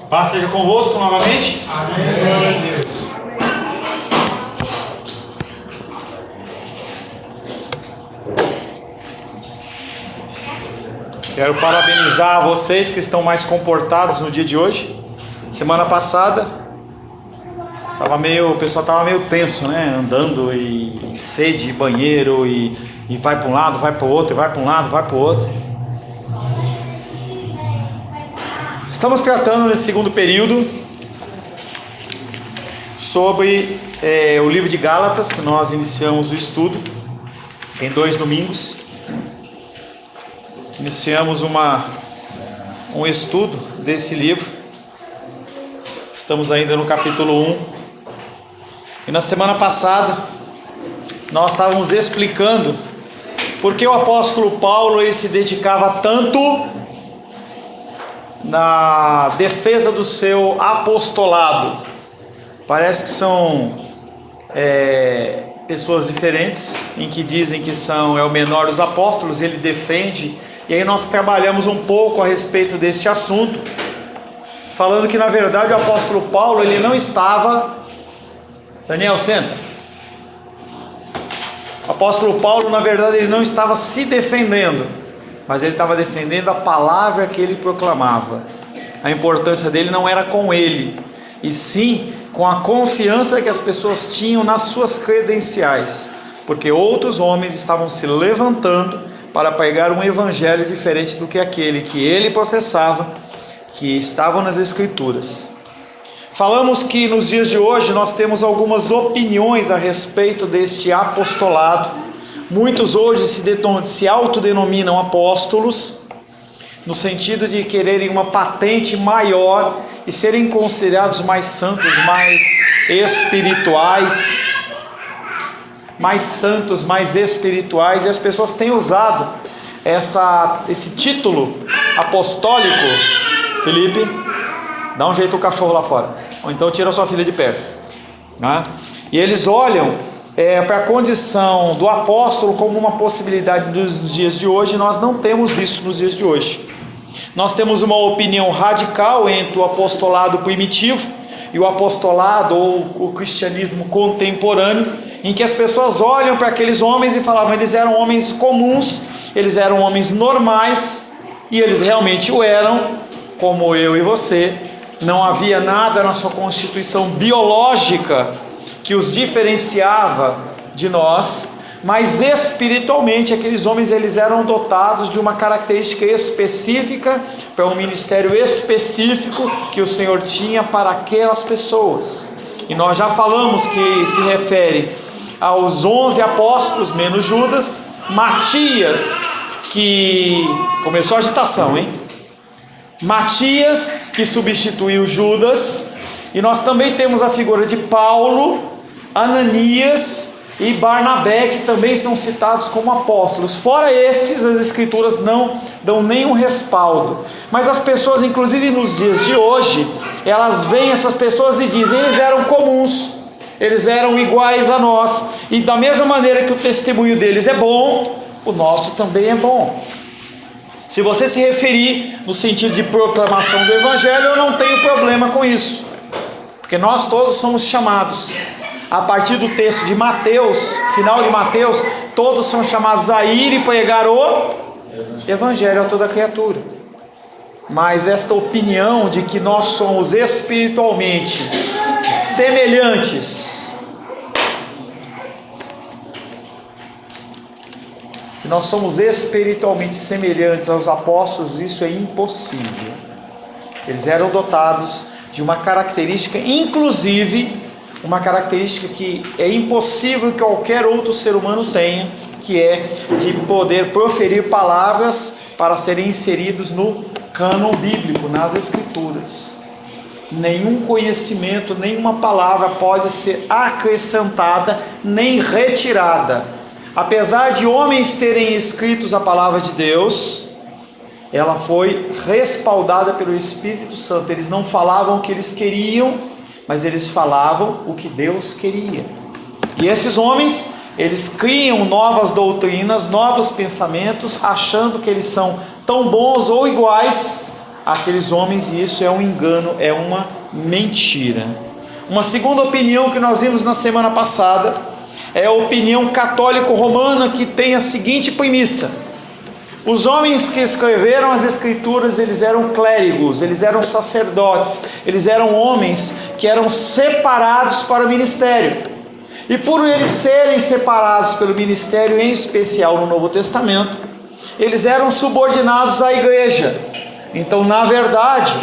Paz seja convosco novamente. Amém. Quero parabenizar vocês que estão mais comportados no dia de hoje. Semana passada o pessoal estava meio tenso, né? Andando e sede, banheiro e vai para um lado, vai para o outro, e vai para um lado, vai para o outro. Estamos tratando nesse segundo período sobre o livro de Gálatas, que nós iniciamos o estudo em 2 domingos. Iniciamos um estudo desse livro. Estamos ainda no capítulo 1. E na semana passada nós estávamos explicando por que o apóstolo Paulo ele se dedicava tanto na defesa do seu apostolado. Parece que são pessoas diferentes, em que dizem que é o menor dos apóstolos, ele defende. E aí nós trabalhamos um pouco a respeito desse assunto, falando que na verdade o apóstolo Paulo ele não estava... Daniel, senta. O apóstolo Paulo na verdade ele não estava se defendendo, mas ele estava defendendo a palavra que ele proclamava. A importância dele não era com ele, e sim com a confiança que as pessoas tinham nas suas credenciais, porque outros homens estavam se levantando para pregar um evangelho diferente do que aquele que ele professava, que estavam nas escrituras. Falamos que nos dias de hoje nós temos algumas opiniões a respeito deste apostolado. Muitos hoje se autodenominam apóstolos, no sentido de quererem uma patente maior e serem considerados mais santos, mais espirituais, e as pessoas têm usado esse título apostólico. Felipe, dá um jeito o cachorro lá fora, ou então tira a sua filha de perto, né? E eles olham para a condição do apóstolo como uma possibilidade nos dias de hoje. Nós não temos isso nos dias de hoje. Nós temos uma opinião radical entre o apostolado primitivo e o apostolado ou o cristianismo contemporâneo, em que as pessoas olham para aqueles homens e falavam, eles eram homens comuns, eles eram homens normais, e eles realmente o eram, como eu e você. Não havia nada na sua constituição biológica que os diferenciava de nós, mas espiritualmente aqueles homens eles eram dotados de uma característica específica, para um ministério específico que o Senhor tinha para aquelas pessoas. E nós já falamos que se refere aos 11 apóstolos, menos Judas, Matias, que começou a agitação, hein? Matias, que substituiu Judas, e nós também temos a figura de Paulo, Ananias e Barnabé, que também são citados como apóstolos. Fora esses, as escrituras não dão nenhum respaldo, mas as pessoas, inclusive nos dias de hoje, elas veem essas pessoas e dizem, eles eram comuns, eles eram iguais a nós, e da mesma maneira que o testemunho deles é bom, o nosso também é bom. Se você se referir no sentido de proclamação do evangelho, eu não tenho problema com isso, porque nós todos somos chamados. A partir do texto de Mateus, final de Mateus, todos são chamados a ir e pregar o evangelho a toda criatura. Mas esta opinião de que nós somos espiritualmente semelhantes, que nós somos espiritualmente semelhantes aos apóstolos, isso é impossível. Eles eram dotados de uma característica, inclusive uma característica que é impossível que qualquer outro ser humano tenha, que é de poder proferir palavras para serem inseridos no cânon bíblico, nas escrituras. Nenhum conhecimento, nenhuma palavra pode ser acrescentada nem retirada. Apesar de homens terem escrito a palavra de Deus, ela foi respaldada pelo Espírito Santo. Eles não falavam o que eles queriam, mas eles falavam o que Deus queria. E esses homens, eles criam novas doutrinas, novos pensamentos, achando que eles são tão bons ou iguais aqueles homens, e isso é um engano, é uma mentira. Uma segunda opinião que nós vimos na semana passada é a opinião católico-romana, que tem a seguinte premissa: os homens que escreveram as escrituras, eles eram clérigos, eles eram sacerdotes, eles eram homens que eram separados para o ministério, e por eles serem separados pelo ministério, em especial no Novo Testamento, eles eram subordinados à igreja. Então, na verdade,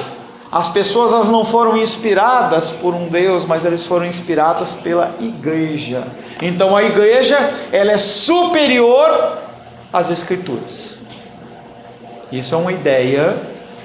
as pessoas, elas não foram inspiradas por um Deus, mas elas foram inspiradas pela igreja. Então a igreja, ela é superior às escrituras. Isso é uma ideia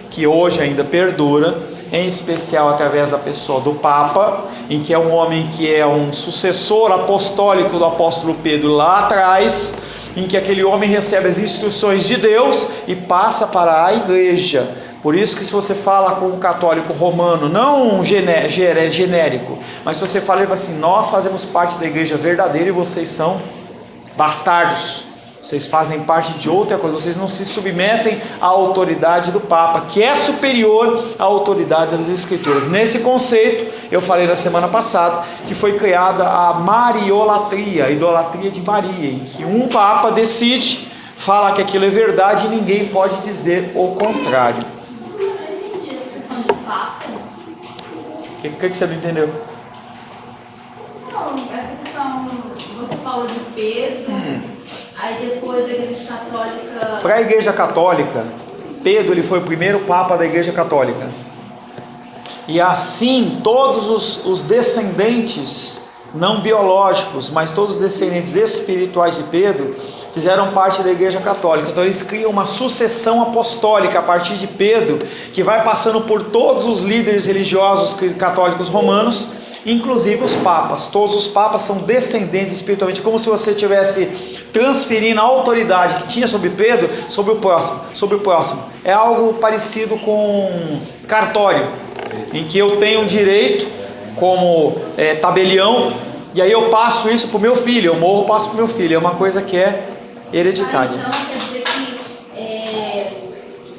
que hoje ainda perdura, em especial através da pessoa do Papa, em que é um homem que é um sucessor apostólico do apóstolo Pedro lá atrás, em que aquele homem recebe as instruções de Deus e passa para a igreja. Por isso que se você fala com um católico romano, não genérico, mas se você fala assim: nós fazemos parte da igreja verdadeira e vocês são bastardos, vocês fazem parte de outra coisa, vocês não se submetem à autoridade do Papa, que é superior à autoridade das Escrituras. Nesse conceito, eu falei na semana passada, que foi criada a mariolatria, a idolatria de Maria, em que um Papa decide, fala que aquilo é verdade e ninguém pode dizer o contrário. O que você não entendeu? Não, essa questão, você fala de Pedro, aí depois a igreja católica... Para a igreja católica, Pedro, ele foi o primeiro papa da igreja católica. E assim, todos os descendentes, não biológicos, mas todos os descendentes espirituais de Pedro, fizeram parte da igreja católica. Então eles criam uma sucessão apostólica a partir de Pedro, que vai passando por todos os líderes religiosos católicos romanos, inclusive os papas. Todos os papas são descendentes espiritualmente, como se você estivesse transferindo a autoridade que tinha sobre Pedro sobre o próximo. É algo parecido com cartório, em que eu tenho um direito como tabelião, e aí eu passo isso para o meu filho, eu morro, passo para o meu filho. É uma coisa que é hereditária. Então quer dizer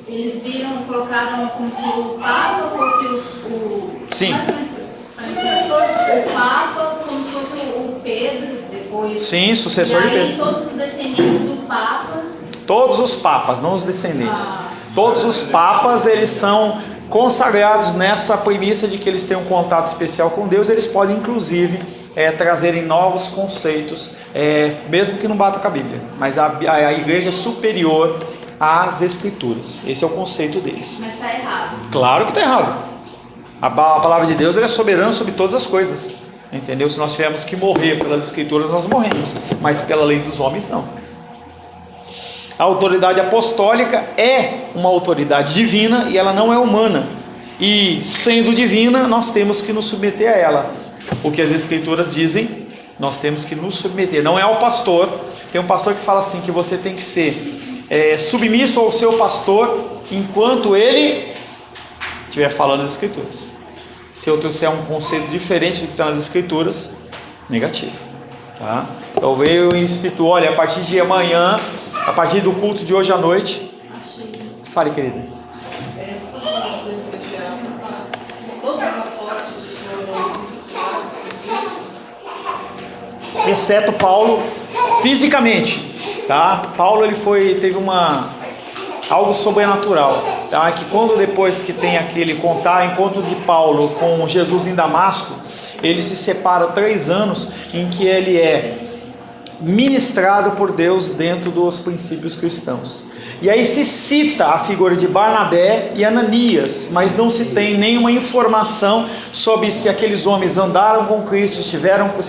que eles colocaram como se o Papa fosse o Sim. O Papa como se fosse o Pedro depois. Sim, sucessor de Pedro. E todos os descendentes do Papa. Todos os papas, não os descendentes. Todos os papas, eles são consagrados nessa premissa de que eles têm um contato especial com Deus. Eles podem inclusive trazerem novos conceitos, mesmo que não bata com a Bíblia, mas a igreja é superior às Escrituras. Esse é o conceito deles. Mas está errado. Claro que está errado. A palavra de Deus, ela é soberana sobre todas as coisas, entendeu? Se nós tivermos que morrer pelas Escrituras, nós morremos, mas pela lei dos homens não. A autoridade apostólica é uma autoridade divina e ela não é humana, e sendo divina, nós temos que nos submeter a ela. O que as Escrituras dizem, nós temos que nos submeter. Não é ao pastor. Tem um pastor que fala assim, que você tem que ser submisso ao seu pastor enquanto ele estiver falando as Escrituras. Se eu trouxer um conceito diferente do que está nas Escrituras, negativo, tá? Então veio e instituiu: olha, a partir de amanhã, a partir do culto de hoje à noite, fale, querida. Exceto Paulo, fisicamente, tá? Paulo, ele teve algo sobrenatural, tá? Que quando depois que tem aquele encontro de Paulo com Jesus em Damasco, ele se separa 3 anos em que ele é ministrado por Deus dentro dos princípios cristãos. E aí se cita a figura de Barnabé e Ananias, mas não se tem nenhuma informação sobre se aqueles homens andaram com Cristo, se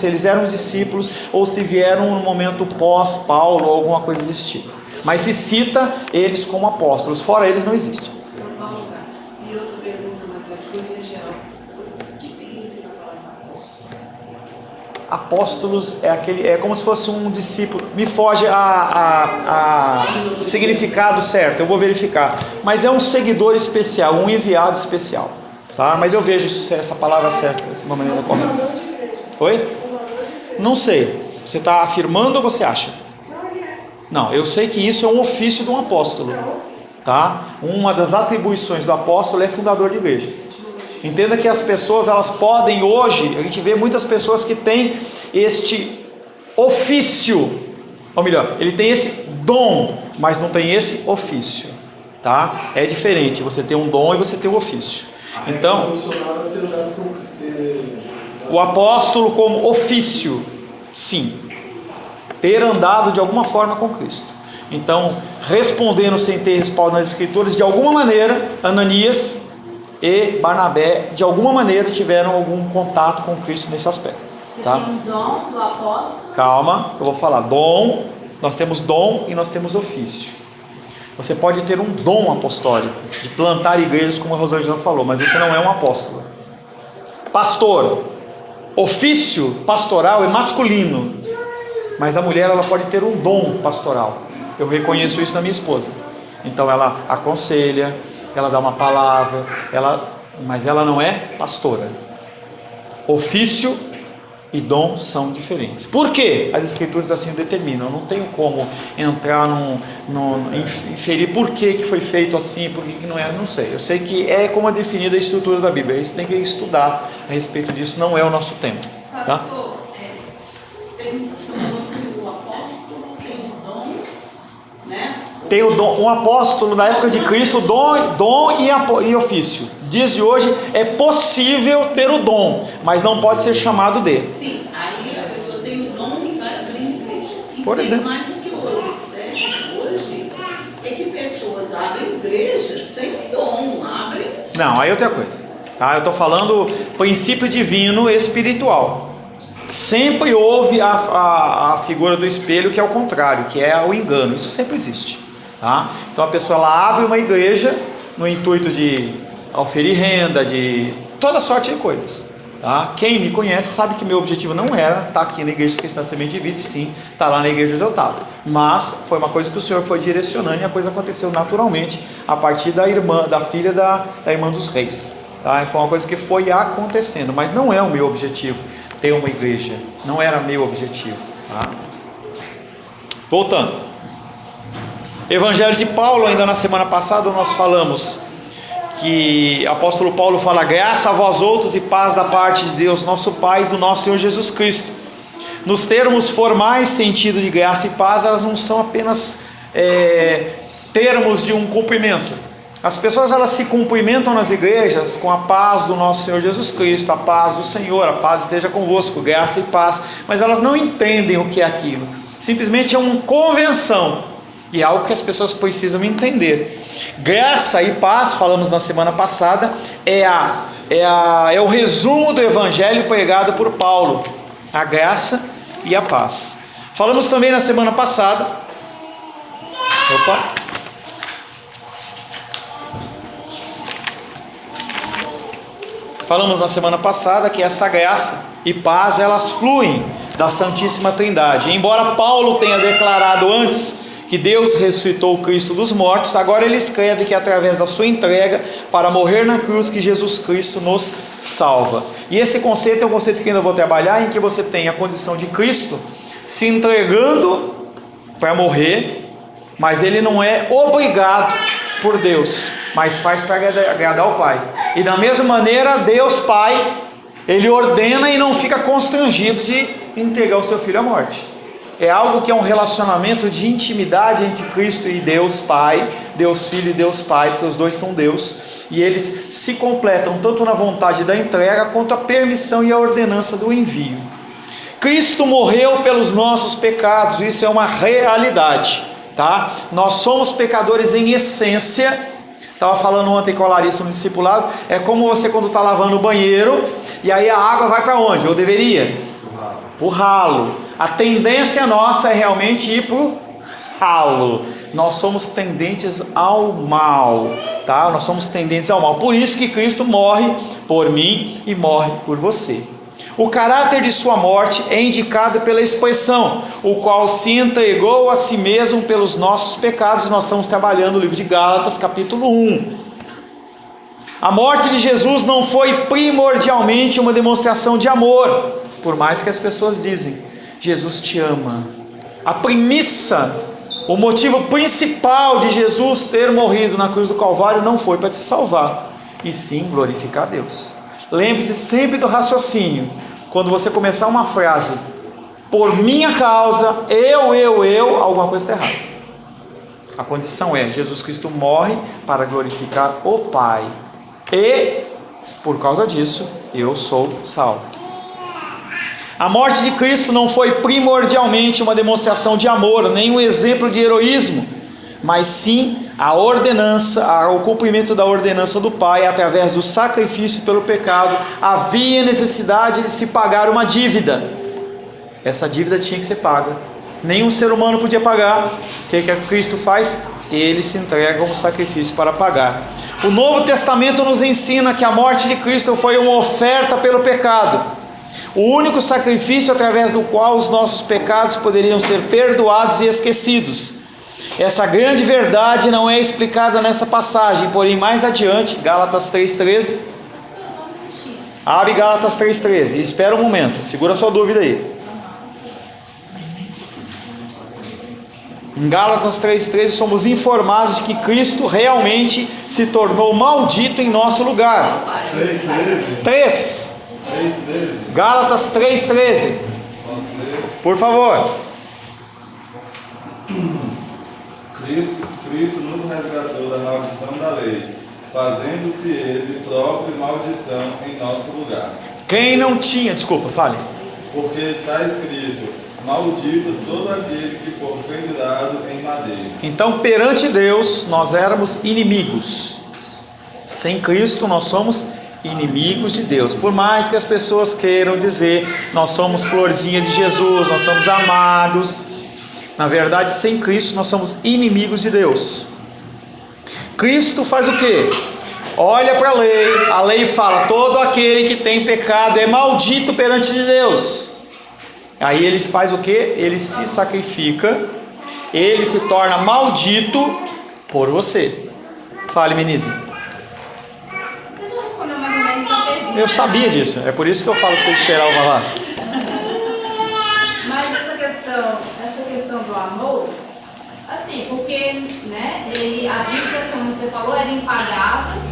eles eram discípulos ou se vieram no momento pós-Paulo ou alguma coisa desse tipo. Mas se cita eles como apóstolos, fora eles não existe. E outra pergunta, mas depois o que significa a palavra apóstolo? Apóstolos é como se fosse um discípulo. Me foge o significado certo, eu vou verificar. Mas é um seguidor especial, um enviado especial, tá? Mas eu vejo se essa palavra certa, de uma maneira correta. Oi? Não sei. Você está afirmando ou você acha? Não, eu sei que isso é um ofício de um apóstolo. tá? Uma das atribuições do apóstolo é fundador de igrejas. Entenda que as pessoas, elas podem hoje, a gente vê muitas pessoas que têm este ofício, ou melhor, ele tem esse dom, mas não tem esse ofício, tá? É diferente, você tem um dom e você tem um ofício. Então, o apóstolo como ofício, sim, ter andado de alguma forma com Cristo. Então, respondendo sem ter respaldo nas escrituras, de alguma maneira, Ananias e Barnabé, de alguma maneira, tiveram algum contato com Cristo nesse aspecto. Tá? Você tem um dom do apóstolo? Calma, eu vou falar. Dom, nós temos dom e nós temos ofício. Você pode ter um dom apostólico, de plantar igrejas, como a Rosângela falou, mas você não é um apóstolo. Pastor, ofício pastoral é masculino, mas a mulher, ela pode ter um dom pastoral. Eu reconheço isso na minha esposa. Então ela aconselha, ela dá uma palavra, mas ela não é pastora. Ofício e dom são diferentes. Por quê? As escrituras assim o determinam. Eu não tenho como entrar inferir por que foi feito assim, por que não é, não sei. Eu sei que é como é definida a estrutura da Bíblia. Isso tem que estudar a respeito disso, não é o nosso tempo. Tá? Pastor, tem o apóstolo, tem o dom, né? Tem o dom, um apóstolo na época de Cristo, dom e ofício. Dias de hoje é possível ter o dom, mas não pode ser chamado de. Sim, aí a pessoa tem o dom e vai abrir igreja. E Por tem exemplo. mais do que hoje, certo? Hoje é que pessoas abrem igrejas sem dom, abrem. Não, aí é outra coisa. Tá? Eu estou falando princípio divino espiritual. Sempre houve a figura do espelho, que é o contrário, que é o engano. Isso sempre existe. Tá? Então a pessoa, ela abre uma igreja no intuito de oferir renda, de toda sorte de coisas. Tá? Quem me conhece sabe que meu objetivo não era estar aqui na igreja Cristã Semente de Vida, e sim estar lá na igreja onde eu estava. Mas foi uma coisa que o Senhor foi direcionando, e a coisa aconteceu naturalmente a partir da filha da irmã dos reis. Tá? Foi uma coisa que foi acontecendo, mas não é o meu objetivo ter uma igreja, não era meu objetivo. Tá? Voltando, Evangelho de Paulo, ainda na semana passada nós falamos que o apóstolo Paulo fala: graça a vós outros e paz da parte de Deus nosso Pai e do nosso Senhor Jesus Cristo. Nos termos formais, sentido de graça e paz, elas não são apenas termos de um cumprimento. As pessoas, elas se cumprimentam nas igrejas com a paz do nosso Senhor Jesus Cristo, a paz do Senhor, a paz esteja convosco, graça e paz, mas elas não entendem o que é aquilo. Simplesmente é uma convenção, e é algo que as pessoas precisam entender. Graça e paz, falamos na semana passada, é o resumo do evangelho pregado por Paulo, a graça e a paz. Falamos também na semana passada, que essa graça e paz, elas fluem da Santíssima Trindade. Embora Paulo tenha declarado antes que Deus ressuscitou o Cristo dos mortos, agora ele escreve que através da sua entrega para morrer na cruz, que Jesus Cristo nos salva. E esse conceito é um conceito que ainda vou trabalhar, em que você tem a condição de Cristo se entregando para morrer, mas ele não é obrigado por Deus, mas faz para agradar o Pai. E da mesma maneira, Deus Pai, ele ordena e não fica constrangido de entregar o seu filho à morte. É algo que é um relacionamento de intimidade entre Cristo e Deus Pai, Deus Filho e Deus Pai, porque os dois são Deus, e eles se completam tanto na vontade da entrega, quanto a permissão e a ordenança do envio. Cristo morreu pelos nossos pecados, isso é uma realidade, tá? Nós somos pecadores em essência. Estava falando ontem com a Larissa no discipulado, é como você quando está lavando o banheiro, e aí a água vai para onde? Ou deveria? Para o ralo. A tendência nossa é realmente ir para o ralo. Nós somos tendentes ao mal, tá? Nós somos tendentes ao mal. Por isso que Cristo morre por mim e morre por você. O caráter de sua morte é indicado pela expressão, o qual se entregou a si mesmo pelos nossos pecados. Nós estamos trabalhando o livro de Gálatas, capítulo 1. A morte de Jesus não foi primordialmente uma demonstração de amor, por mais que as pessoas dizem: Jesus te ama. A premissa O motivo principal de Jesus ter morrido na cruz do Calvário não foi para te salvar, e sim glorificar a Deus. Lembre-se sempre do raciocínio. Quando você começar uma frase, por minha causa, eu, alguma coisa está errada. A condição é, Jesus Cristo morre para glorificar o Pai. E, por causa disso, eu sou salvo. A morte de Cristo não foi primordialmente uma demonstração de amor, nem um exemplo de heroísmo, mas sim a ordenança, o cumprimento da ordenança do Pai através do sacrifício pelo pecado. Havia necessidade de se pagar uma dívida. Essa dívida tinha que ser paga. Nenhum ser humano podia pagar. O que Cristo faz? Ele se entrega como sacrifício para pagar. O Novo Testamento nos ensina que a morte de Cristo foi uma oferta pelo pecado, o único sacrifício através do qual os nossos pecados poderiam ser perdoados e esquecidos. Essa grande verdade não é explicada nessa passagem, porém mais adiante, Gálatas 3,13. Abre Gálatas 3,13 e espera um momento, segura a sua dúvida aí. Em Gálatas 3,13 somos informados de que Cristo realmente se tornou maldito em nosso lugar. 3. Gálatas 3,13. Por favor. Cristo nos resgatou da maldição da lei, fazendo-se ele próprio maldição em nosso lugar. Quem não tinha, desculpa, fale. Porque está escrito: maldito todo aquele que for pendurado em madeira. Então, perante Deus, nós éramos inimigos. Sem Cristo, nós somos inimigos de Deus. Por mais que as pessoas queiram dizer, nós somos florzinha de Jesus, nós somos amados. Na verdade, sem Cristo, nós somos inimigos de Deus. Cristo faz o quê? Olha para a lei fala, todo aquele que tem pecado é maldito perante de Deus. Aí ele faz o quê? Ele se sacrifica, ele se torna maldito por você. Fale, Menise. Você já respondeu mais ou menos essa pergunta? Eu sabia disso, é por isso que eu falo que você esperava lá. Mas essa questão do amor, assim, porque, né, a dívida, como você falou, era impagável,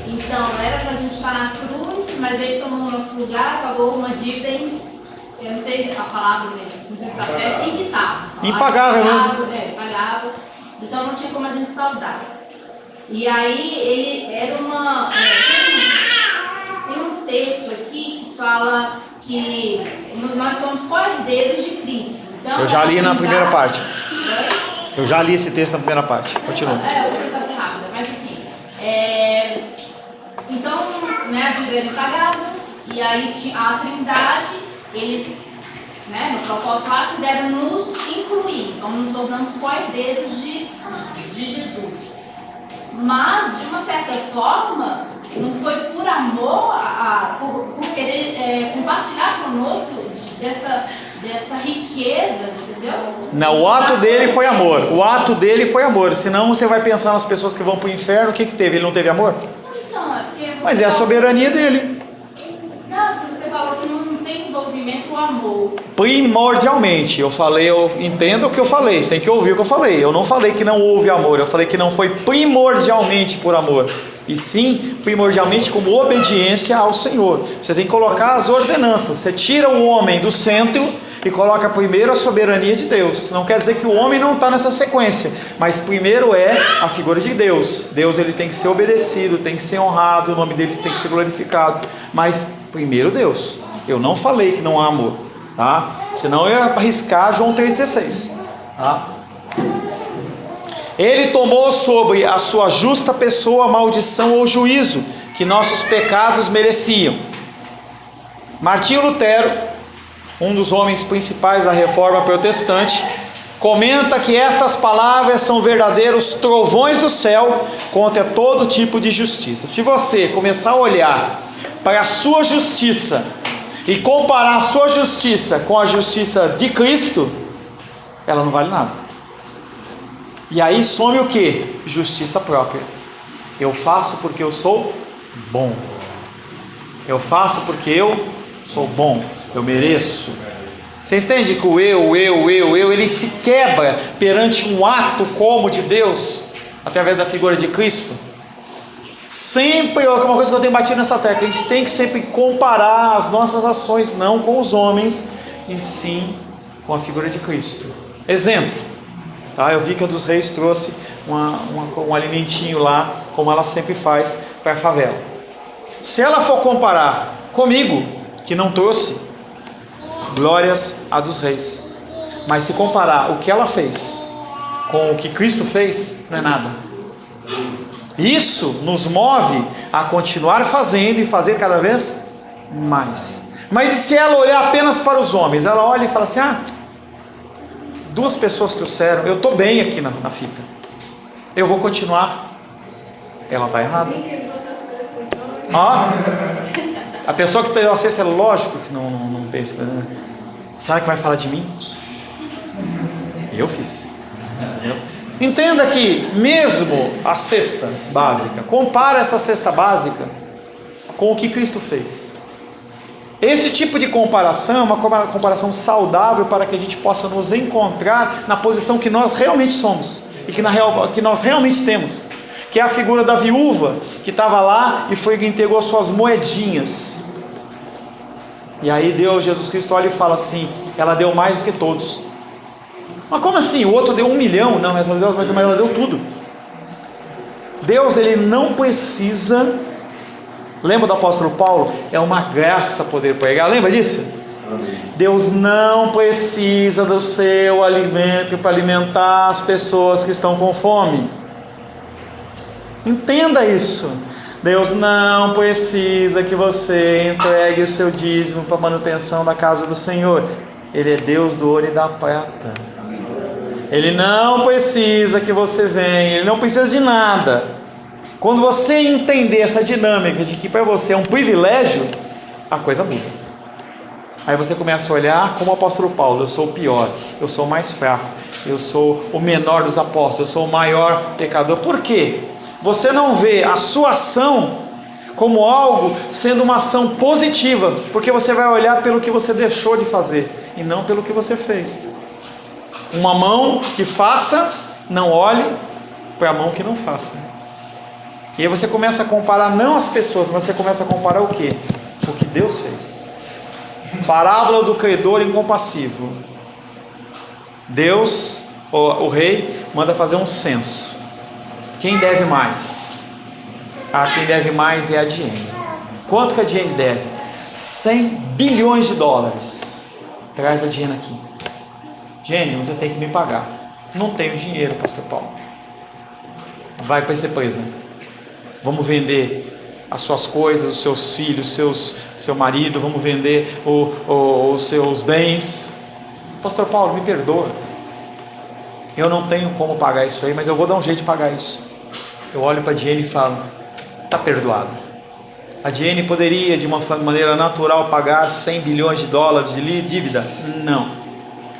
então era pra gente estar na cruz, mas ele tomou o nosso lugar, pagou uma dívida eu não sei a palavra mesmo, não sei se está certo, impagável. Impagável mesmo. Impagável, então não tinha como a gente saldar. E aí ele era tem um texto aqui que fala que nós somos cordeiros de Cristo. Então, eu já li na primeira parte. É? Eu já li esse texto na primeira parte. Continua. Eu vou tentar ser rápida, mas assim. Então, né, a dívida era impagável, e aí a Trindade, eles, né, no propósito lá, quiseram nos incluir. Então, nos tornamos cordeiros de Jesus. Mas, de uma certa forma, não foi por amor, por querer compartilhar conosco dessa riqueza, entendeu? Não, o ato dele foi amor. O ato dele foi amor. Senão você vai pensar nas pessoas que vão para o inferno, o que teve? Ele não teve amor? Então, é porque Mas é a soberania dele. Não, porque você falou que não tem envolvimento o amor. Primordialmente, eu entenda o que eu falei, você tem que ouvir o que eu falei. Eu não falei que não houve amor, eu falei que não foi primordialmente por amor, e sim primordialmente como obediência ao Senhor. Você tem que colocar as ordenanças. Você tira o homem do centro e coloca primeiro a soberania de Deus. Não quer dizer que o homem não está nessa sequência, mas primeiro é a figura de Deus. Deus, ele tem que ser obedecido, tem que ser honrado, o nome dele tem que ser glorificado, mas primeiro Deus. Eu não falei que não há amor, tá? Senão eu ia arriscar João 3,16, tá? Ele tomou sobre a sua justa pessoa a maldição ou juízo que nossos pecados mereciam. Martinho Lutero, um dos homens principais da reforma protestante, comenta que estas palavras são verdadeiros trovões do céu contra todo tipo de justiça. Se você começar a olhar para a sua justiça e comparar a sua justiça com a justiça de Cristo, ela não vale nada. E aí some o que? Justiça própria. Eu faço porque eu sou bom. Eu faço porque eu sou bom. Eu mereço. Você entende que o eu, ele se quebra perante um ato como de Deus, através da figura de Cristo? Sempre, é uma coisa que eu tenho batido nessa tecla, a gente tem que sempre comparar as nossas ações, não com os homens, e sim com a figura de Cristo. Exemplo, tá? Eu vi que a dos Reis trouxe um alimentinho lá, como ela sempre faz para a favela. Se ela for comparar comigo, que não trouxe, glórias a dos Reis. Mas se comparar o que ela fez com o que Cristo fez, não é nada. Isso nos move a continuar fazendo e fazer cada vez mais. Mas e se ela olhar apenas para os homens? Ela olha e fala assim: duas pessoas trouxeram, eu estou bem aqui na fita, eu vou continuar. Ela está errada. A pessoa que tem a cesta, é lógico que não pensa. Será que vai falar de mim? Eu fiz. Entendeu? Entenda que mesmo a cesta básica, compara essa cesta básica com o que Cristo fez. Esse tipo de comparação é uma comparação saudável para que a gente possa nos encontrar na posição que nós realmente somos e que nós realmente temos, que é a figura da viúva que estava lá e foi que entregou suas moedinhas. E aí Jesus Cristo olha e fala assim: ela deu mais do que todos. Mas como assim? O outro deu 1 milhão? Não, mas ela deu tudo. Deus, ele não precisa. Lembra do apóstolo Paulo? É uma graça poder pregar. Lembra disso? Amém. Deus não precisa do seu alimento para alimentar as pessoas que estão com fome. Entenda isso. Deus não precisa que você entregue o seu dízimo para a manutenção da casa do Senhor. Ele é Deus do ouro e da prata. Ele não precisa que você venha, ele não precisa de nada. Quando você entender essa dinâmica de que para você é um privilégio, a coisa muda. Aí você começa a olhar como o apóstolo Paulo: eu sou o pior, eu sou o mais fraco, eu sou o menor dos apóstolos, eu sou o maior pecador. Por quê? Você não vê a sua ação como algo sendo uma ação positiva, porque você vai olhar pelo que você deixou de fazer e não pelo que você fez. Uma mão que faça, não olhe para a mão que não faça. E aí você começa a comparar não as pessoas, mas você começa a comparar o quê? O que Deus fez. Parábola do credor incompassivo. Deus, o rei, manda fazer um censo. Quem deve mais? Quem deve mais é a Diene. Quanto que a Diene deve? 100 bilhões de dólares. Traz a Diene aqui. Diene, você tem que me pagar. Não tenho dinheiro, pastor Paulo. Vai para ser presa. Vamos vender as suas coisas, os seus filhos, seu marido. Vamos vender os seus bens. Pastor Paulo, me perdoa. Eu não tenho como pagar isso aí, mas eu vou dar um jeito de pagar isso. Eu olho para a Diene e falo: está perdoado. A Diene poderia de uma maneira natural pagar 100 bilhões de dólares de dívida? Não.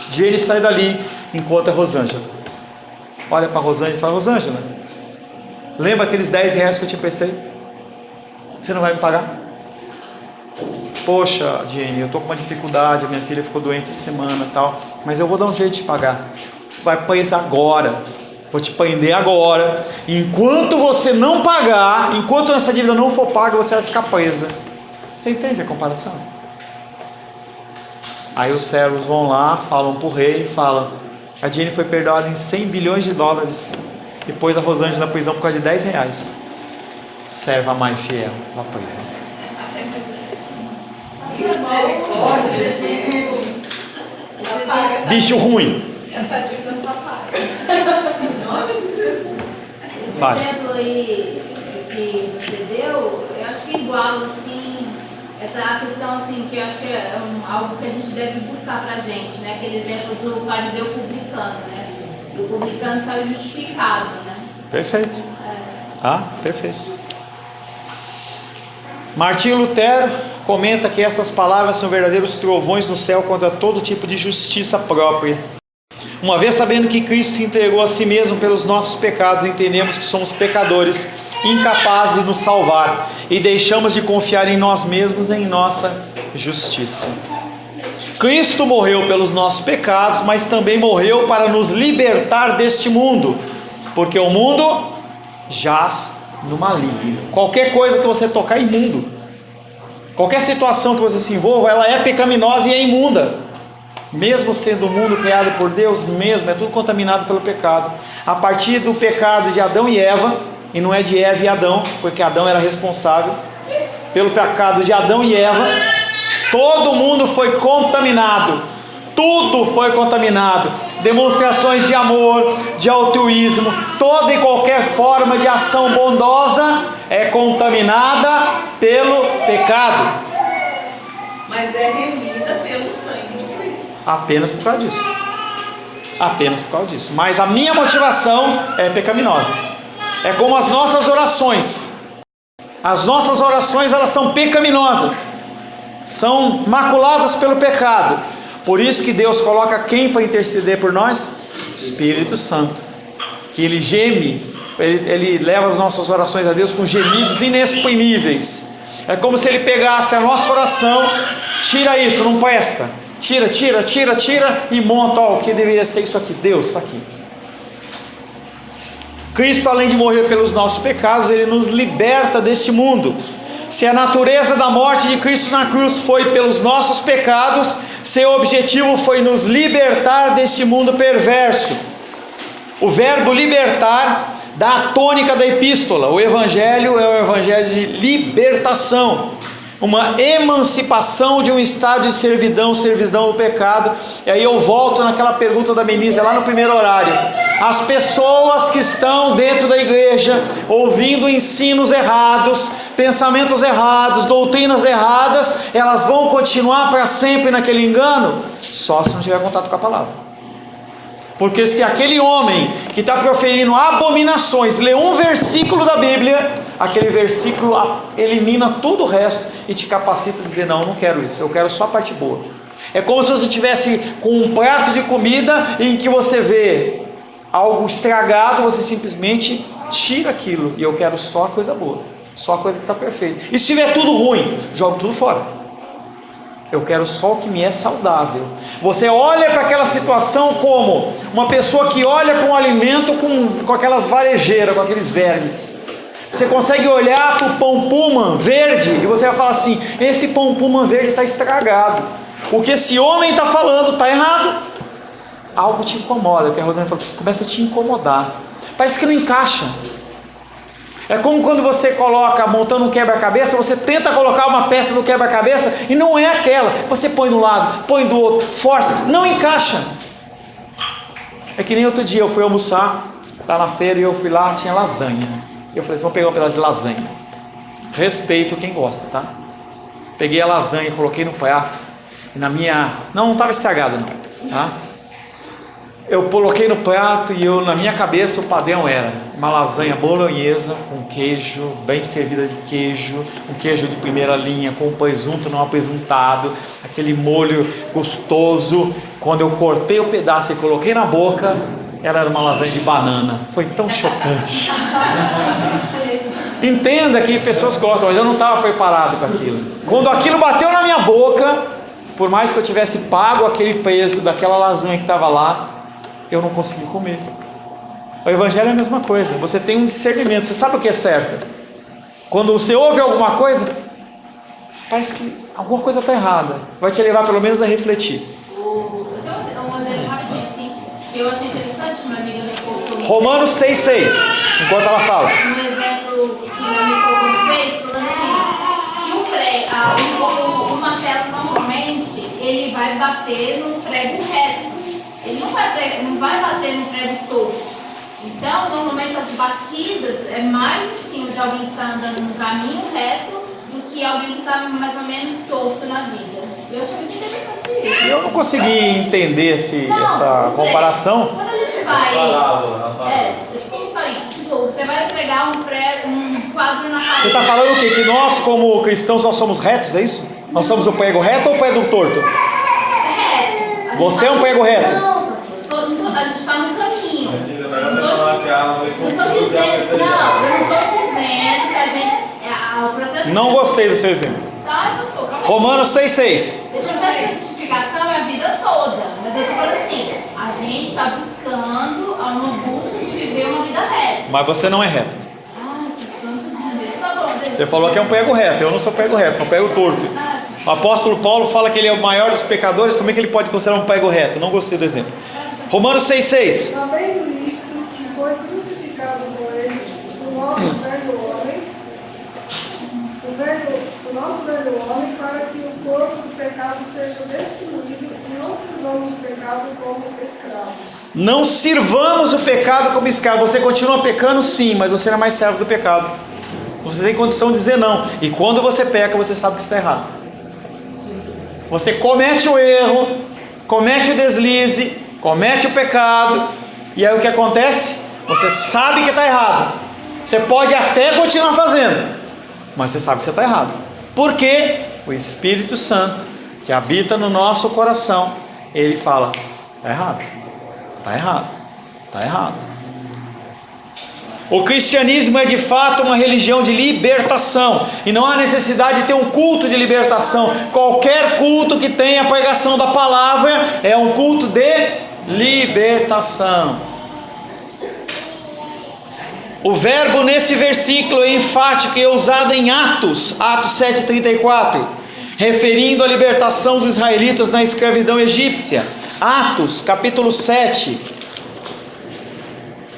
Diene sai dali, encontra a Rosângela. Olha para a Rosângela e fala: Rosângela, lembra aqueles 10 reais que eu te emprestei? Você não vai me pagar? Poxa, Diene, eu estou com uma dificuldade, a minha filha ficou doente essa semana e tal, mas eu vou dar um jeito de pagar. Vai preso agora. Vou te prender agora. Enquanto você não pagar, enquanto essa dívida não for paga, você vai ficar presa. Você entende a comparação? Aí os servos vão lá, falam para o rei e falam: a Diene foi perdoada em 100 bilhões de dólares e pôs a Rosângela na prisão por causa de 10 reais. Serva má e fiel, lá presa. Bicho ruim. Essa dívida não está paga. Em nome de Jesus. Esse exemplo aí que você deu, eu acho que igual assim, essa questão assim, que eu acho que é algo que a gente deve buscar pra gente, né? Aquele exemplo do fariseu publicano, né? E o publicano saiu justificado, né? Perfeito. Perfeito. Martinho Lutero comenta que essas palavras são verdadeiros trovões no céu contra todo tipo de justiça própria. Uma vez sabendo que Cristo se entregou a si mesmo pelos nossos pecados, entendemos que somos pecadores, incapazes de nos salvar, e deixamos de confiar em nós mesmos e em nossa justiça. Cristo morreu pelos nossos pecados, mas também morreu para nos libertar deste mundo, porque o mundo jaz no maligno. Qualquer coisa que você tocar é imundo. Qualquer situação que você se envolva, ela é pecaminosa e é imunda. Mesmo sendo o mundo criado por Deus, mesmo é tudo contaminado pelo pecado. A partir do pecado de Adão e Eva, e não é de Eva e Adão, porque Adão era responsável pelo pecado de Adão e Eva, todo mundo foi contaminado. Tudo foi contaminado. Demonstrações de amor, de altruísmo, toda e qualquer forma de ação bondosa é contaminada pelo pecado. Mas é remida pelo sangue de Cristo. Apenas por causa disso. Apenas por causa disso. Mas a minha motivação é pecaminosa. É como as nossas orações. As nossas orações, elas são pecaminosas. São maculadas pelo pecado. Por isso que Deus coloca quem para interceder por nós? Espírito Santo. Que Ele geme, Ele leva as nossas orações a Deus com gemidos inexprimíveis. É como se Ele pegasse a nossa oração, tira isso, não presta. Tira e monta, ó, o que deveria ser isso aqui. Deus está aqui. Cristo, além de morrer pelos nossos pecados, Ele nos liberta deste mundo. Se a natureza da morte de Cristo na cruz foi pelos nossos pecados, seu objetivo foi nos libertar deste mundo perverso. O verbo libertar dá a tônica da epístola. O evangelho é o evangelho de libertação, uma emancipação de um estado de servidão do pecado. E aí eu volto naquela pergunta da Menízia lá no primeiro horário. As pessoas que estão dentro da igreja ouvindo ensinos errados, pensamentos errados, doutrinas erradas, elas vão continuar para sempre naquele engano? Só se não tiver contato com a palavra. Porque se aquele homem que está proferindo abominações lê um versículo da Bíblia, aquele versículo elimina todo o resto e te capacita a dizer: não, eu não quero isso, eu quero só a parte boa. É como se você estivesse com um prato de comida em que você vê algo estragado, você simplesmente tira aquilo, e eu quero só a coisa boa, só a coisa que está perfeita. E se tiver tudo ruim, jogo tudo fora. Eu quero só o que me é saudável. Você olha para aquela situação como uma pessoa que olha para um alimento com aquelas varejeiras, com aqueles vermes. Você consegue olhar para o pão Puma verde e você vai falar assim: esse pão Puma verde está estragado. O que esse homem está falando está errado. Algo te incomoda, que a Rosane falou, começa a te incomodar. Parece que não encaixa. É como quando você coloca, montando um quebra-cabeça, você tenta colocar uma peça do quebra-cabeça e não é aquela. Você põe de um lado, põe do outro, força, não encaixa. É que nem outro dia eu fui almoçar lá na feira e eu fui lá, tinha lasanha. Eu falei assim: vou pegar um pedaço de lasanha. Respeito quem gosta, tá? Peguei a lasanha, coloquei no prato. E na minha... Não estava estragada não, tá? Eu coloquei no prato e na minha cabeça o padrão era uma lasanha bolonhesa com queijo, bem servida de queijo, um queijo de primeira linha, com presunto não apresuntado, aquele molho gostoso. Quando eu cortei o pedaço e coloquei na boca, ela era uma lasanha de banana. Foi tão chocante. Entenda que pessoas gostam, mas eu não estava preparado para aquilo. Quando aquilo bateu na minha boca, por mais que eu tivesse pago aquele peso daquela lasanha que estava lá, eu não consegui comer. O evangelho é a mesma coisa. Você tem um discernimento, você sabe o que é certo. Quando você ouve alguma coisa, parece que alguma coisa está errada, vai te levar pelo menos a refletir. Eu tenho um exemplo rapidinho assim, que eu achei interessante, que minha amiga me colocou. Romanos 6,6, enquanto ela fala. Um exemplo que minha amiga colocou no Face, falando assim, que o martelo normalmente ele vai bater no prego reto. Ele não vai bater no prego torto. Então, normalmente as batidas é mais em cima de alguém que está andando no caminho reto do que alguém que está mais ou menos torto na vida. Eu achei muito interessante isso. Eu não consegui entender essa comparação. Quando a gente vai... É tipo uma historinha. Tipo, você vai pregar um quadro na parede. Você está falando o quê? Que nós, como cristãos, nós somos retos, é isso? Nós somos o prego reto ou o prego torto? Reto. Você é um prego reto? Não, a gente está no caminho. Eu não estou dizendo que a gente... o processo Não gostei do seu exemplo. Tá, pastor, calma aí. Romanos 6,6. O processo de santificação Mas você não é reta. Ai, pastor, não tô dizendo isso. Tá bom, deixa. Você falou que é um prego reto. Eu não sou prego reto, sou prego torto. O apóstolo Paulo fala que ele é o maior dos pecadores. Como é que ele pode considerar um prego reto? Não gostei do exemplo. Romanos 6,6. Sabendo isto, que foi crucificado com ele o nosso velho homem, o nosso velho homem, para que o corpo do pecado seja destruído e não sirvamos o pecado como escravos. Não sirvamos o pecado como escravo. Você continua pecando, sim, mas você não é mais servo do pecado. Você tem condição de dizer não. E quando você peca, você sabe que está errado. Você comete o erro, comete o deslize, comete o pecado, e aí o que acontece? Você sabe que está errado. Você pode até continuar fazendo, mas você sabe que você está errado. Porque o Espírito Santo, que habita no nosso coração, ele fala: está errado, está errado, está errado. O cristianismo é de fato uma religião de libertação, e não há necessidade de ter um culto de libertação. Qualquer culto que tenha a pregação da palavra é um culto de libertação. O verbo nesse versículo é enfático e é usado em Atos 7,34, referindo a libertação dos israelitas na escravidão egípcia. Atos capítulo 7.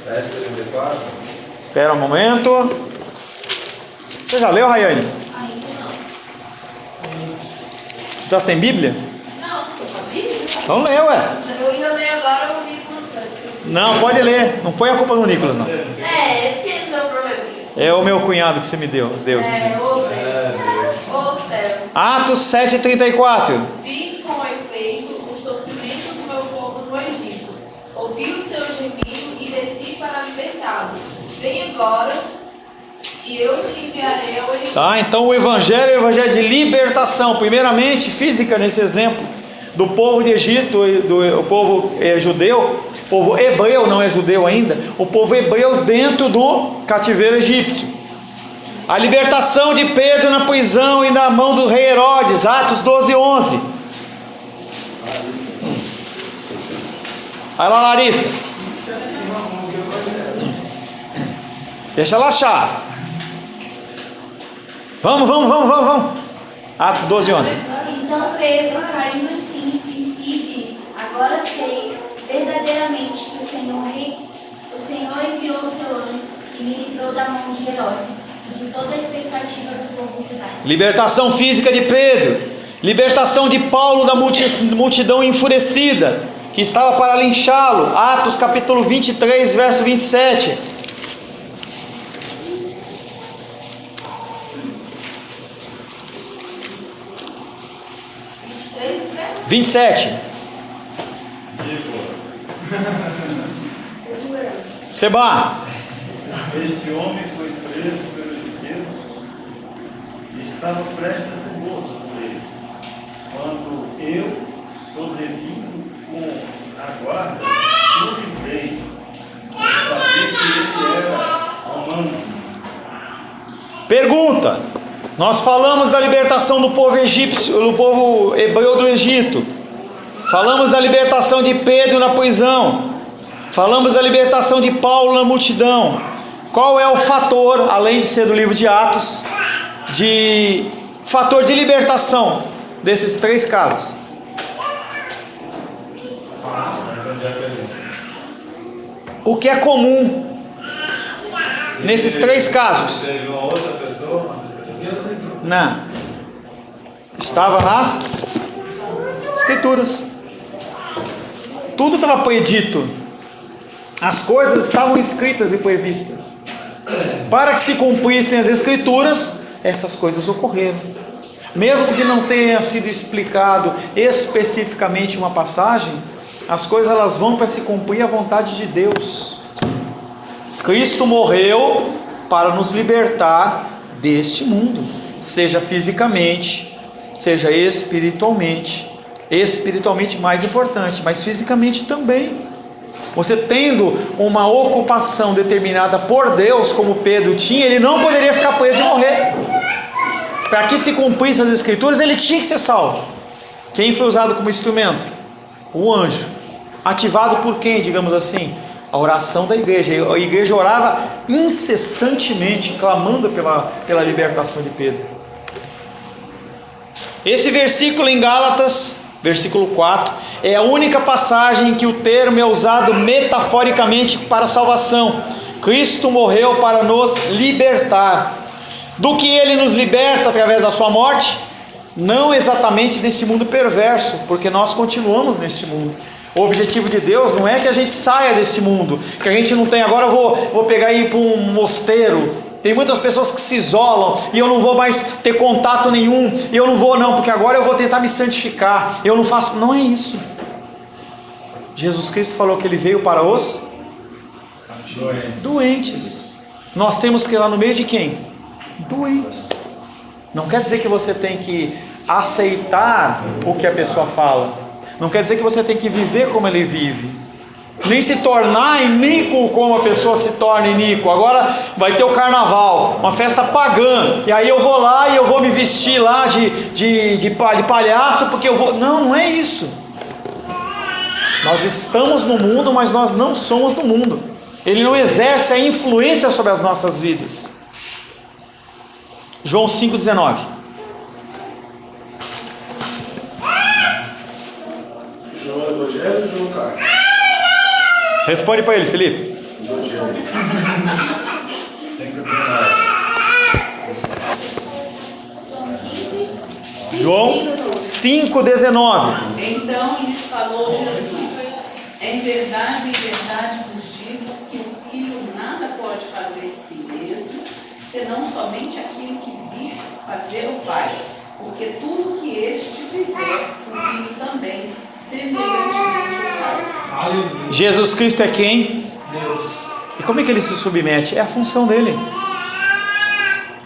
7:34. Espera um momento. Você já leu, Rayane? Ainda não. Você está sem Bíblia? Não, tô com a Bíblia. Então lê, ué. Eu ainda leio agora o livro do Não, pode ler. Não põe a culpa no Nicolas, não. porque não deu probleminha. É o meu cunhado que você me deu. Deus me deu. Ô Deus. Ô céu. Atos 7,34. Vi com efeito o sofrimento do meu povo no Egito. Ouvi o seu gemido e desci para libertá-lo. Vem agora e eu te enviarei ao Egito. Tá, então o evangelho é o evangelho de libertação. Primeiramente, física nesse exemplo, do povo de Egito, do povo judeu, povo hebreu, não é judeu ainda, o povo hebreu dentro do cativeiro egípcio. A libertação de Pedro na prisão e na mão do rei Herodes, Atos 12:11. Vai lá, Larissa. Deixa ela achar. Vamos. Atos 12:11. Então Pedro, caindo em si, disse: Agora sei verdadeiramente que o Senhor enviou o seu anjo e me livrou da mão de Herodes e de toda a expectativa do povo judaico. Libertação física de Pedro. Libertação de Paulo da multidão enfurecida, que estava para linchá-lo. Atos capítulo 23, verso 27. 27. Seba. Este homem foi preso pelos judeus e estava prestes a ser morto por eles, quando eu, sobrevindo com a guarda, o livrei, por saber que ele era romano. Pergunta: nós falamos da libertação do povo egípcio, do povo hebreu do Egito. Falamos da libertação de Pedro na prisão. Falamos da libertação de Paulo na multidão. Qual é o fator, além de ser do livro de Atos, fator de libertação desses três casos? O que é comum nesses três casos? Teve uma outra pessoa? Não. Estava nas Escrituras. Tudo estava predito. As coisas estavam escritas e previstas. Para que se cumprissem as Escrituras, essas coisas ocorreram. Mesmo que não tenha sido explicado especificamente uma passagem, as coisas elas vão para se cumprir a vontade de Deus. Cristo morreu para nos libertar deste mundo, seja fisicamente, seja espiritualmente mais importante, mas fisicamente também. Você tendo uma ocupação determinada por Deus, como Pedro tinha, ele não poderia ficar preso e morrer. Para que se cumprissem as Escrituras, ele tinha que ser salvo. Quem foi usado como instrumento? O anjo. Ativado por quem, digamos assim? A oração da igreja. A igreja orava incessantemente, clamando pela libertação de Pedro. Esse versículo em Gálatas, versículo 4, é a única passagem em que o termo é usado metaforicamente para a salvação. Cristo morreu para nos libertar. Do que Ele nos liberta através da sua morte? Não exatamente desse mundo perverso, porque nós continuamos neste mundo. O objetivo de Deus não é que a gente saia desse mundo, que a gente não tem, agora eu vou pegar e ir para um mosteiro. Tem muitas pessoas que se isolam, e eu não vou mais ter contato nenhum, e eu não vou não, porque agora eu vou tentar me santificar, eu não faço, não é isso. Jesus Cristo falou que Ele veio para os doentes. Nós temos que ir lá no meio de quem? Doentes. Não quer dizer que você tem que aceitar o que a pessoa fala, não quer dizer que você tem que viver como ele vive, nem se tornar iníquo como a pessoa se torna iníquo. Agora vai ter o carnaval, uma festa pagã, e aí eu vou lá e eu vou me vestir lá de palhaço, porque eu vou... Não é isso. Nós estamos no mundo, mas nós não somos do mundo. Ele não exerce a influência sobre as nossas vidas. João 5,19. João é Evangelho ou João Carlos? Responde para ele, Felipe. João 5,19. Então lhes falou Jesus: em verdade vos digo que o Filho nada pode fazer de si mesmo, senão somente aquilo que vir fazer o Pai. Porque tudo que este fizer, o Filho também semelhantemente o faz. Jesus Cristo é quem? Deus. E como é que ele se submete? É a função dele.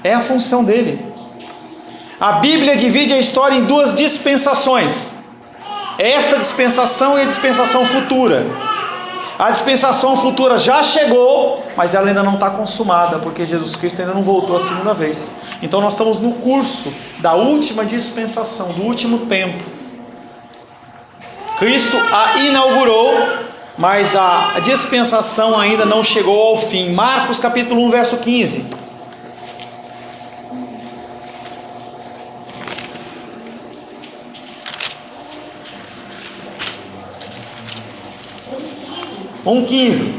É a função dele. A Bíblia divide a história em duas dispensações. Esta dispensação e a dispensação futura. A dispensação futura já chegou, mas ela ainda não está consumada, porque Jesus Cristo ainda não voltou a segunda vez. Então nós estamos no curso da última dispensação, do último tempo. Cristo a inaugurou, mas a dispensação ainda não chegou ao fim. Marcos capítulo 1, verso 15. Um 15.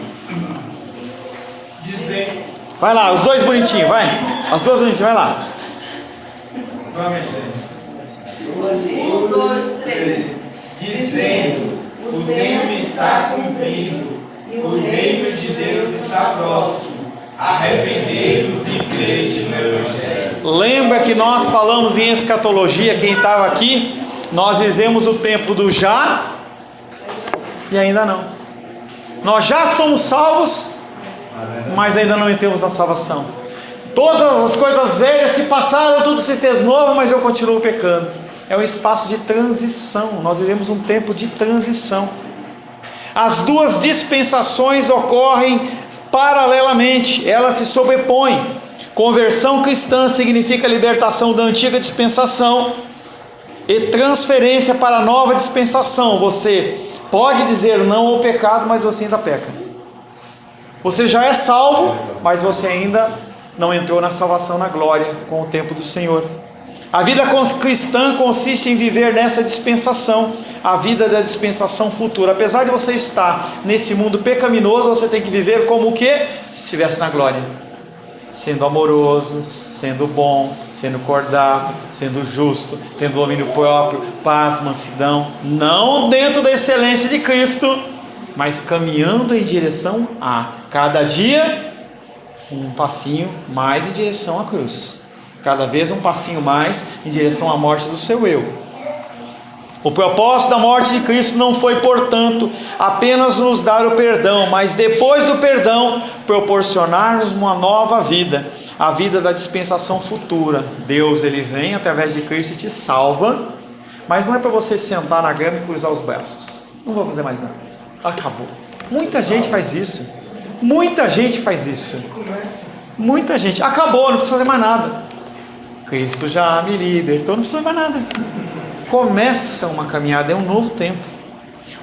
Vai lá, os dois bonitinhos, vai. As duas bonitinhas, vai lá. Vamos, gente. 1, 2, 3. Dizendo: o tempo está cumprido, e o reino de Deus está próximo. Arrependei-vos e crede no Evangelho. Lembra que nós falamos em escatologia, quem estava aqui? Nós vivemos o tempo do já e ainda não. Nós já somos salvos, mas ainda não entramos na salvação. Todas as coisas velhas se passaram, tudo se fez novo, mas eu continuo pecando. É um espaço de transição. Nós vivemos um tempo de transição. As duas dispensações ocorrem paralelamente, elas se sobrepõem. Conversão cristã significa libertação da antiga dispensação e transferência para a nova dispensação. Você pode dizer não ao pecado, mas você ainda peca. Você já é salvo, mas você ainda não entrou na salvação, na glória, com o tempo do Senhor. A vida cristã consiste em viver nessa dispensação, a vida da dispensação futura. Apesar de você estar nesse mundo pecaminoso, você tem que viver como o quê? Se estivesse na glória. Sendo amoroso, sendo bom, sendo cordato, sendo justo, tendo domínio próprio, paz, mansidão. Não dentro da excelência de Cristo, mas caminhando em direção a cada dia um passinho mais em direção à cruz. Cada vez um passinho mais em direção à morte do seu eu. O propósito da morte de Cristo não foi, portanto, apenas nos dar o perdão, mas depois do perdão, proporcionar-nos uma nova vida, a vida da dispensação futura. Deus, Ele vem através de Cristo e te salva, mas não é para você sentar na grama e cruzar os braços. Não vou fazer mais nada. Acabou. Muita gente faz isso. Muita gente faz isso. Muita gente. Acabou, não precisa fazer mais nada. Cristo já me libertou, não precisa mais nada. Começa uma caminhada, é um novo tempo.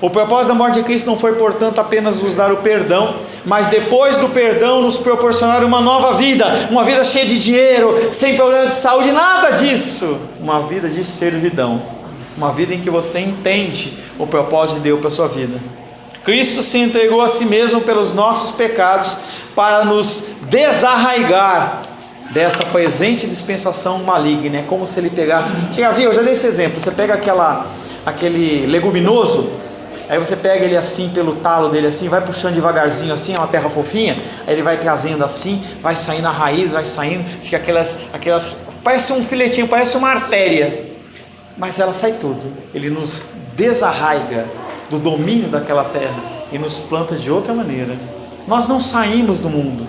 O propósito da morte de Cristo não foi, portanto, apenas nos dar o perdão, mas depois do perdão nos proporcionar uma nova vida, uma vida cheia de dinheiro, sem problemas de saúde, nada disso. Uma vida de servidão, uma vida em que você entende o propósito de Deus para a sua vida. Cristo se entregou a si mesmo pelos nossos pecados para nos desarraigar desta presente dispensação maligna. É como se ele pegasse... Você já viu? Eu já dei esse exemplo. Você pega aquele leguminoso, aí você pega ele assim pelo talo dele assim, vai puxando devagarzinho assim, é uma terra fofinha, aí ele vai trazendo assim, vai saindo a raiz, vai saindo, fica aquelas parece um filetinho, parece uma artéria, mas ela sai tudo. Ele nos desarraiga do domínio daquela terra e nos planta de outra maneira. Nós não saímos do mundo,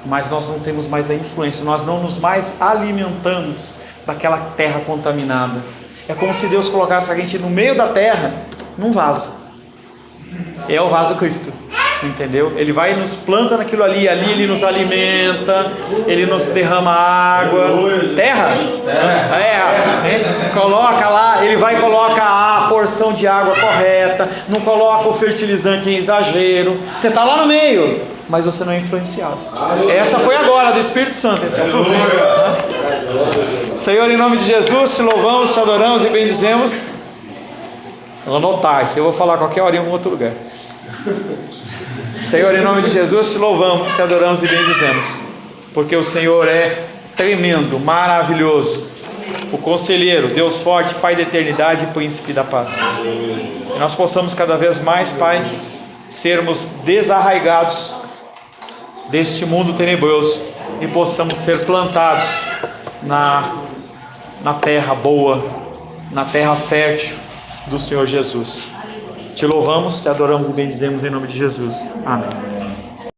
mas nós não temos mais a influência, nós não nos mais alimentamos daquela terra contaminada. É como se Deus colocasse a gente no meio da terra, num vaso. É o vaso Cristo, entendeu? Ele vai e nos planta naquilo ali, ali ele nos alimenta, ele nos derrama água. Terra? Coloca lá, ele vai e coloca a porção de água correta, não coloca o fertilizante em exagero. Você está lá no meio, mas você não é influenciado. Essa foi agora do Espírito Santo, esse é o fruto. Senhor, em nome de Jesus, te louvamos, te adoramos e bendizemos. Vou anotar, isso eu vou falar qualquer hora em um outro lugar. Senhor, em nome de Jesus, te louvamos, te adoramos e bendizemos, porque o Senhor é tremendo, maravilhoso, o conselheiro, Deus forte, Pai da eternidade e príncipe da paz. Que nós possamos cada vez mais, Pai, sermos desarraigados deste mundo tenebroso e possamos ser plantados na terra boa, na terra fértil do Senhor Jesus. Te louvamos, te adoramos e bendizemos em nome de Jesus. Amém.